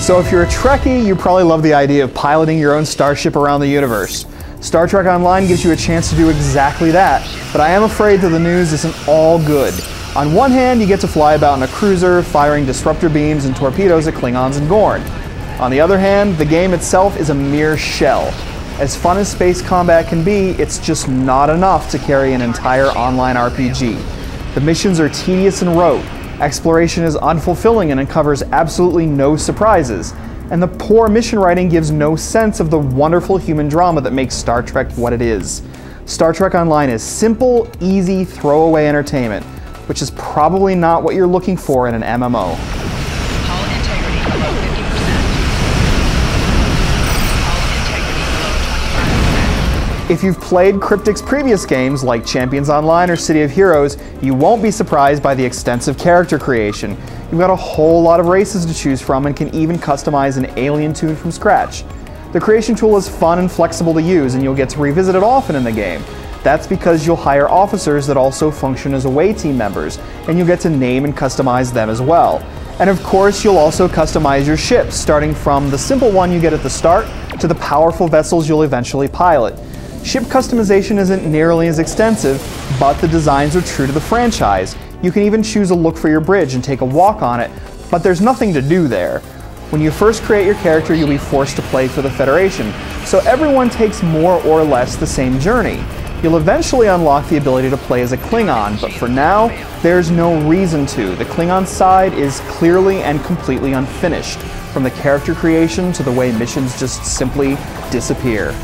So if you're a Trekkie, you probably love the idea of piloting your own starship around the universe. Star Trek Online gives you a chance to do exactly that, but I am afraid that the news isn't all good. On one hand, you get to fly about in a cruiser, firing disruptor beams and torpedoes at Klingons and Gorn. On the other hand, the game itself is a mere shell. As fun as space combat can be, it's just not enough to carry an entire online RPG. The missions are tedious and rote, exploration is unfulfilling and uncovers absolutely no surprises, and the poor mission writing gives no sense of the wonderful human drama that makes Star Trek what it is. Star Trek Online is simple, easy, throwaway entertainment, which is probably not what you're looking for in an MMO. Hull integrity below 50%. If you've played Cryptic's previous games like Champions Online or City of Heroes, you won't be surprised by the extensive character creation. You've got a whole lot of races to choose from and can even customize an alien tune from scratch. The creation tool is fun and flexible to use, and you'll get to revisit it often in the game. That's because you'll hire officers that also function as away team members, and you'll get to name and customize them as well. And of course, you'll also customize your ships, starting from the simple one you get at the start to the powerful vessels you'll eventually pilot. Ship customization isn't nearly as extensive, but the designs are true to the franchise. You can even choose a look for your bridge and take a walk on it, but there's nothing to do there. When you first create your character, you'll be forced to play for the Federation, so everyone takes more or less the same journey. You'll eventually unlock the ability to play as a Klingon, but for now, there's no reason to. The Klingon side is clearly and completely unfinished, from the character creation to the way missions just simply disappear.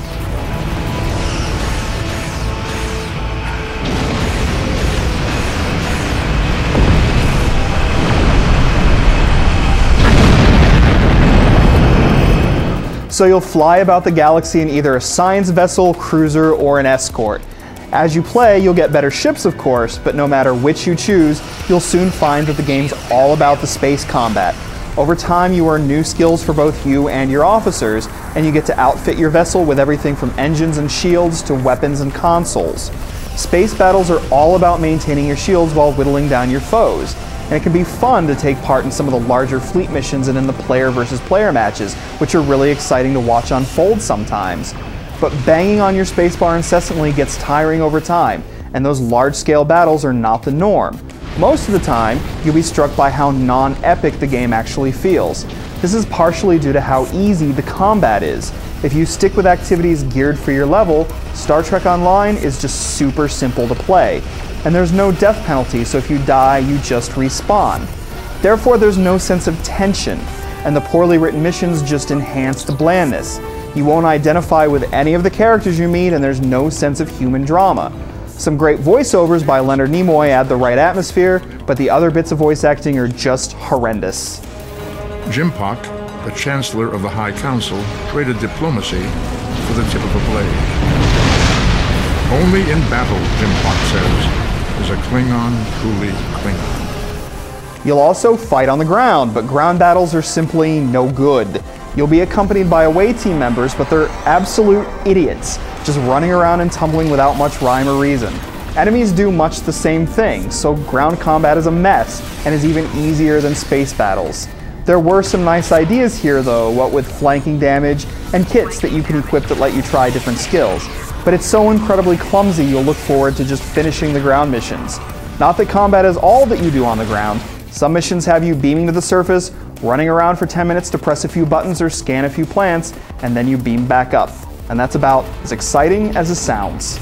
So you'll fly about the galaxy in either a science vessel, cruiser, or an escort. As you play, you'll get better ships, of course, but no matter which you choose, you'll soon find that the game's all about the space combat. Over time, you earn new skills for both you and your officers, and you get to outfit your vessel with everything from engines and shields to weapons and consoles. Space battles are all about maintaining your shields while whittling down your foes. And it can be fun to take part in some of the larger fleet missions and in the player versus player matches, which are really exciting to watch unfold sometimes. But banging on your spacebar incessantly gets tiring over time, and those large-scale battles are not the norm. Most of the time, you'll be struck by how non-epic the game actually feels. This is partially due to how easy the combat is. If you stick with activities geared for your level, Star Trek Online is just super simple to play. And there's no death penalty, so if you die, you just respawn. Therefore, there's no sense of tension, and the poorly written missions just enhance the blandness. You won't identify with any of the characters you meet, and there's no sense of human drama. Some great voiceovers by Leonard Nimoy add the right atmosphere, but the other bits of voice acting are just horrendous. Jim Pock, the Chancellor of the High Council, traded diplomacy for the tip of a blade. Only in battle, Jim Pock says, is a Klingon truly Klingon. You'll also fight on the ground, but ground battles are simply no good. You'll be accompanied by away team members, but they're absolute idiots, just running around and tumbling without much rhyme or reason. Enemies do much the same thing, so ground combat is a mess, and is even easier than space battles. There were some nice ideas here though, what with flanking damage and kits that you can equip that let you try different skills. But it's so incredibly clumsy you'll look forward to just finishing the ground missions. Not that combat is all that you do on the ground. Some missions have you beaming to the surface, running around for 10 minutes to press a few buttons or scan a few plants, and then you beam back up. And that's about as exciting as it sounds.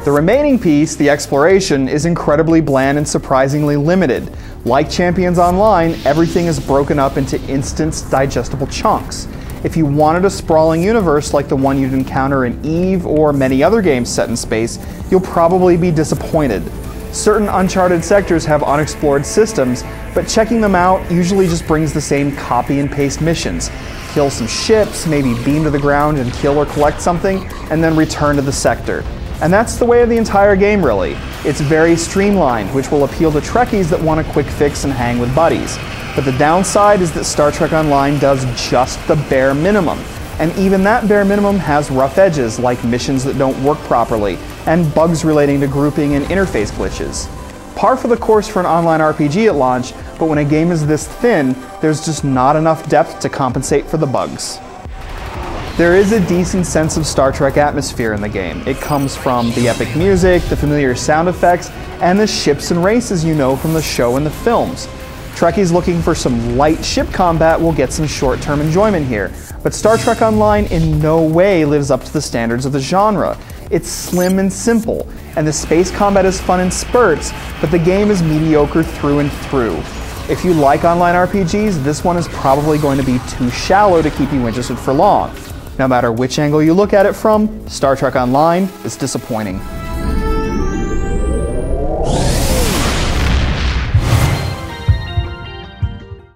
The remaining piece, the exploration, is incredibly bland and surprisingly limited. Like Champions Online, everything is broken up into instant, digestible chunks. If you wanted a sprawling universe like the one you'd encounter in EVE or many other games set in space, you'll probably be disappointed. Certain uncharted sectors have unexplored systems, but checking them out usually just brings the same copy and paste missions. Kill some ships, maybe beam to the ground and kill or collect something, and then return to the sector. And that's the way of the entire game, really. It's very streamlined, which will appeal to Trekkies that want a quick fix and hang with buddies. But the downside is that Star Trek Online does just the bare minimum. and even that bare minimum has rough edges, like missions that don't work properly, and bugs relating to grouping and interface glitches. Par for the course for an online RPG at launch, but when a game is this thin, there's just not enough depth to compensate for the bugs. There is a decent sense of Star Trek atmosphere in the game. It comes from the epic music, the familiar sound effects, and the ships and races you know from the show and the films. Trekkies looking for some light ship combat will get some short-term enjoyment here, but Star Trek Online in no way lives up to the standards of the genre. It's slim and simple, and the space combat is fun in spurts, but the game is mediocre through and through. If you like online RPGs, this one is probably going to be too shallow to keep you interested for long. No matter which angle you look at it from, Star Trek Online is disappointing.